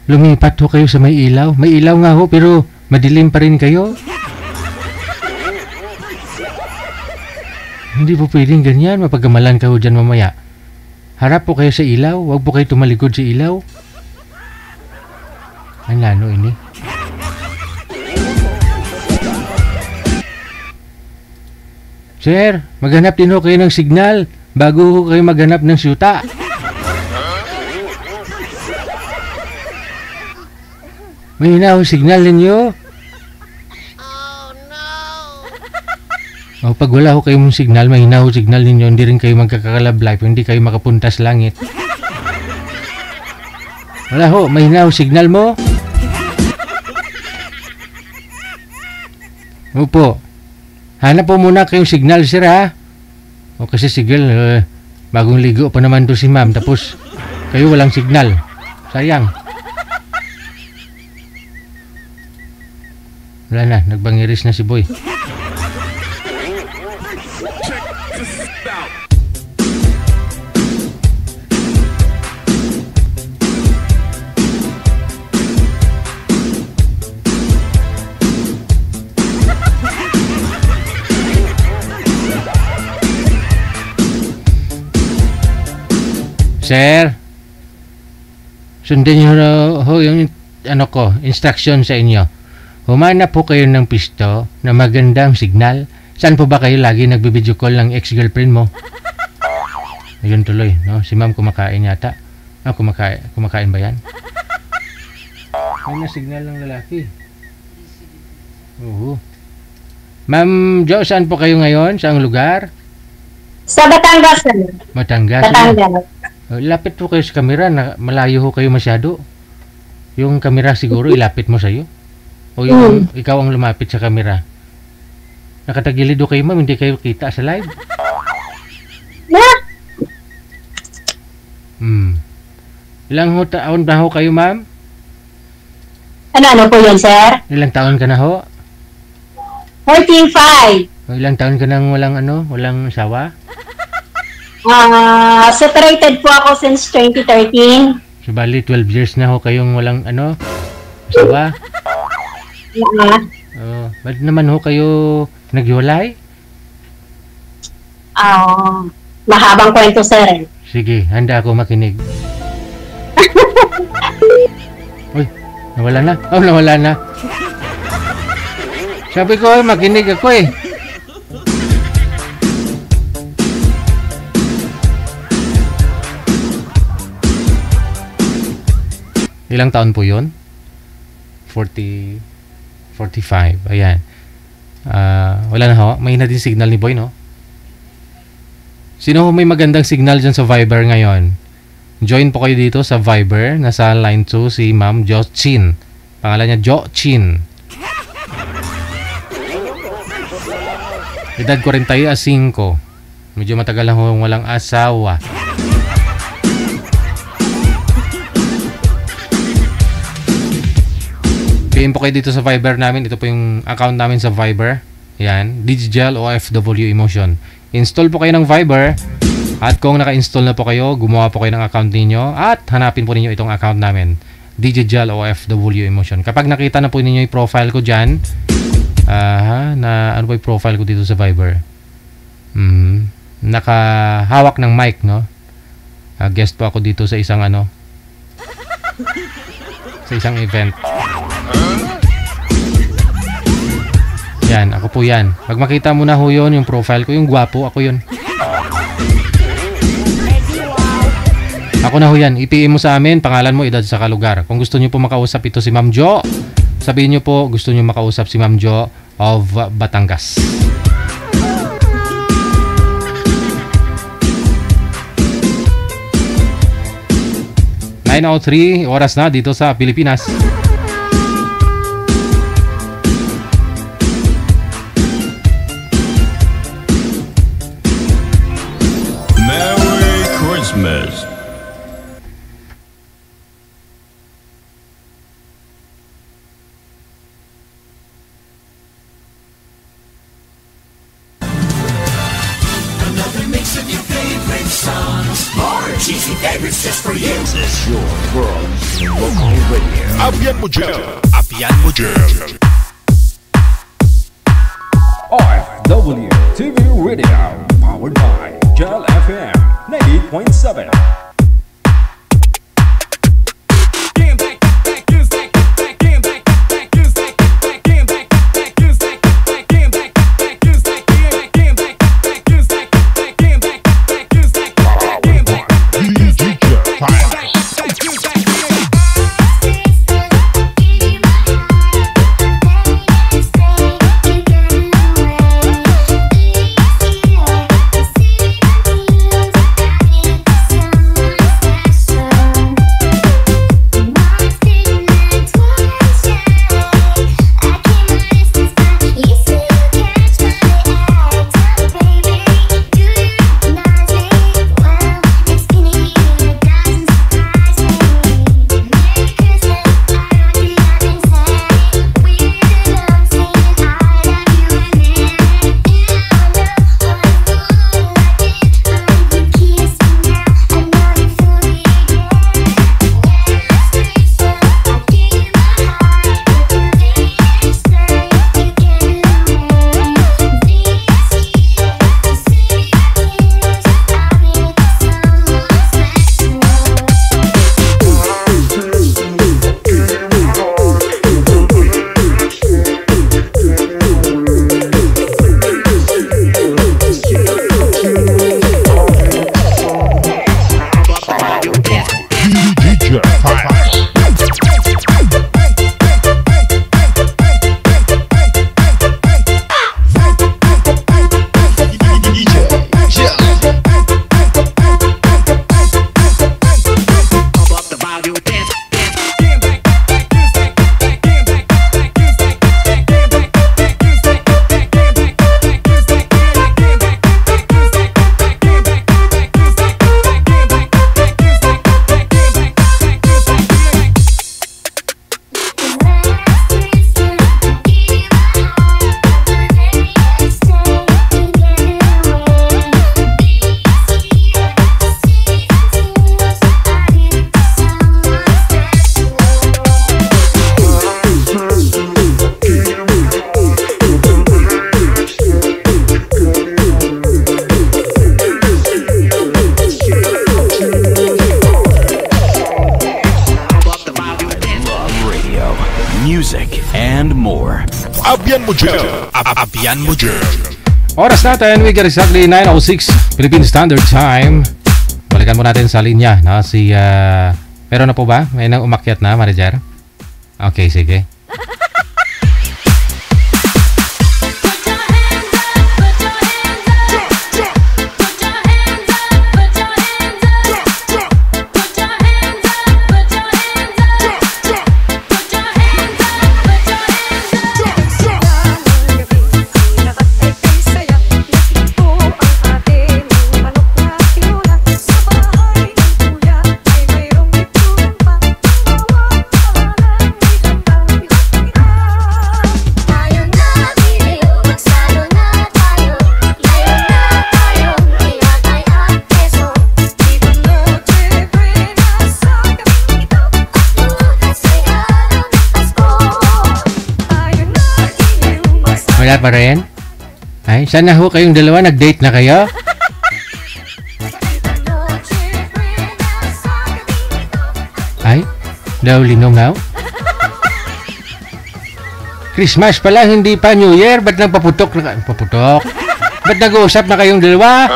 Lumipat ho kayo sa may ilaw. May ilaw nga ho, pero madilim pa rin kayo. Hindi po pwedeng ganyan. Mapagamalan ka ho dyan mamaya. Harap po kayo sa ilaw. Huwag po kayo tumalikod sa ilaw. Ang lano ini. Sir, maghanap din ho kayo ng signal bago ho kayo maghanap ng syuta. May hina ho signal ninyo. O, pag wala ho kayong signal, may hina ho signal ninyo, hindi rin kayo magkakakalab life, hindi kayo makapunta sa langit. Wala ho, may hina ho signal mo. Opo. Hanap po muna kayong signal, sir, ha? O, kasi signal, bagong ligo pa naman to si ma'am, tapos kayo walang signal. Sayang. Wala na, nagbangiris na si boy. Sir, sundin nyo ho yung instruction sa inyo. Humanap po kayo ng pisto na magandang signal. Saan po ba kayo lagi nagbibideo call ng ex-girlfriend mo? Ayun tuloy, no? Si ma'am kumakain yata. Kumakain ba yan? May na signal ng lalaki. Oo. Ma'am Jo, saan po kayo ngayon? Saang lugar? Sa Batangas. Batangas. Lapit po kayo sa kamera. Malayo ho kayo masyado. Yung kamera siguro ilapit mo sa'yo. O yung ikaw ang lumapit sa kamera. Nakatagilid ho kayo, ma'am. Hindi kayo kita sa live. Ilang taon na ho kayo, ma'am? Ano po yun, sir? Ilang taon ka na ho? 45. Ilang taon ka nang walang asawa? Separated po ako since 2013. So, bali, 12 years na ho kayong walang asawa? Ba't naman ho kayo naghiwalay? Mahabang kwento, sir. Sige, handa ako makinig. Uy, nawala na. Nawala na. Sabi ko, makinig ako eh. Ilang taon po yun? 45. Ayan. Wala na ho. May na din signal ni Boy, no? Sino may magandang signal dyan sa Viber ngayon? Join po kayo dito sa Viber. Nasa line 2 si Ma'am Jo Chin. Pangalan niya Jo Chin. Edad 45. Medyo matagal na ho walang asawa. PM po kayo dito sa Viber namin. Ito po yung account namin sa Viber. Yan. Digigel OFW Emotion. Install po kayo ng Viber. At kung naka-install na po kayo, gumawa po kayo ng account ninyo. At hanapin po ninyo itong account namin. Digigel OFW Emotion. Kapag nakita na po ninyo yung profile ko dyan. Ano po yung profile ko dito sa Viber? Nakahawak ng mic, no? Guest po ako dito sa isang sa isang event. Yan, ako po yan. Pag makita mo na ho yun, yung profile ko, yung gwapo, ako yun. Ako na ho yan. I-PM mo sa amin, pangalan mo, edad sa kalugar. Kung gusto nyo po makausap ito si Ma'am Jo, sabihin nyo po, gusto nyo makausap si Ma'am Jo of Batangas. (9:03) oras na dito sa Pilipinas. Merry Christmas. Cheesy favorites just for you. This is your world. Local Radio. Apian mo dyan. Apian mo dyan. RFW TV Radio, powered by Gel FM 98.7. Apian mo dyan. Apian mo dyan. Oras natin, we got exactly 9:06 Philippine Standard Time. Balikan mo natin sa linya, no? Si, meron na po ba? May nang umakyat na, Marijar? Okay, sige. Wala pa rin? Ay, sana ho kayong dalawa nag-date na kayo? Ay, daw linongaw? Christmas pala, hindi pa New Year. Ba't nagpaputok na kayo? Paputok? Ba't nag-uusap na kayong dalawa?